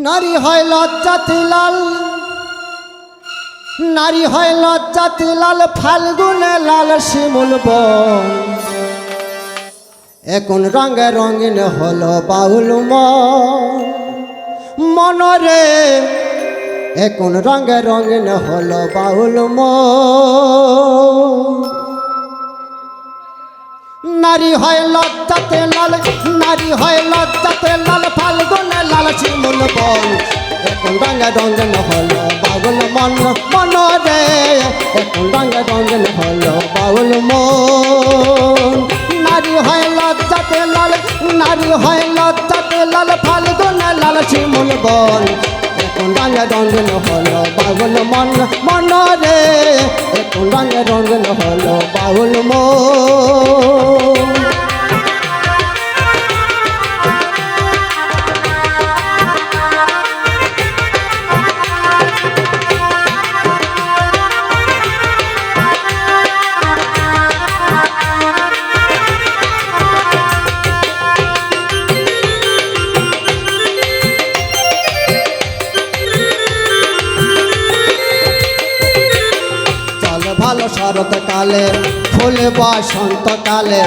নারী হয় লজ্জাতি লাল, নারী হয় লজ্জাতি লাল, ফাল্গুনে লাল শিমুল বন। এখন রঙে রঙিন হলো বাউল মনরে, এখন রঙে রঙিন হলো বাউল নারী হয় লজ্জাতে লাল, নারী হয় লজ্জাতে লাল, ফাল্গুনে লাল শিমুল বন। এখন রঙে রঙিন হলো বাউল মনরে, এখন রঙে রঙিন হলো বাউল নারী হয় লজ্জাতে লাল, নারী হয় লজ্জাতে লাল, ফাল্গুনে লাল শিমুল বন। এখন রঙে রঙিন হলো বাউল মনরে, এখন রঙে রঙিন হলো বাউল ভালো শরৎকালে ফুলে বসন্তকালে,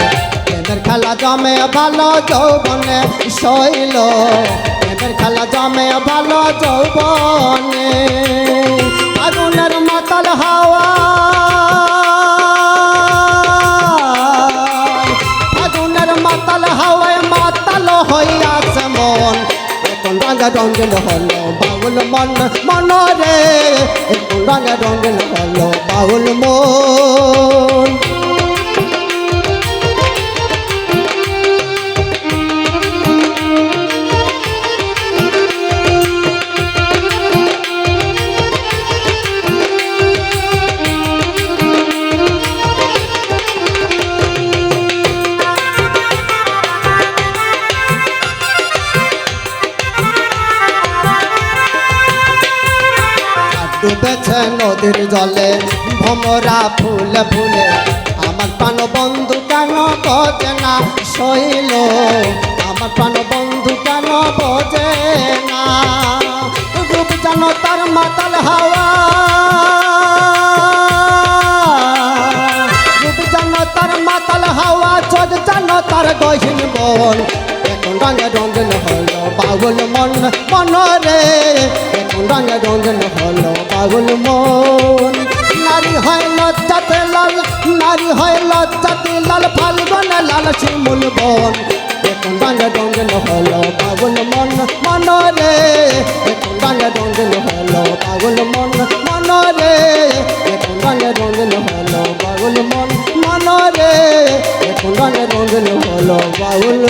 প্রেমের খেলা জমে ভালো যৌবনে শৈল, প্রেমের খেলা জমে ভালো যৌবনে। আগুনের মাতাল হাওয়া, আগুনের মাতাল হাওয়ায় মাতাল হইয়াছে মন। এখন রঙে রঙিন হলো বাউল মনরে, এখন রঙে রঙিন হলো বাউল ডুবেছে নদীর জলে ভমরা ফুলে ফুলে, আমার প্রাণ বন্ধু কেন বোঝে না শৈল, আমার প্রাণ বন্ধু কেন বোঝে না। রূপ জানো তার মাতাল হাওয়া, রূপ জানো তার মাতাল হাওয়া, চোখ জানো তার গহীন বন। এখন রঙে রঙিন হলো বাউল মনরে, এখন রঙে রঙিন হলো বাউল নারী হয় লজ্জাতে লাল, নারী হয় লজ্জাতে লাল, ফাল্গুনে লাল শিমুল বন। এখন রঙে রঙিন হলো বাউল মনরে, এখন রঙে রঙিন হলো বাউল মনরে, এখন রঙে রঙিন হলো বাউল মনরে, এখন রঙে রঙিন হলো বাউল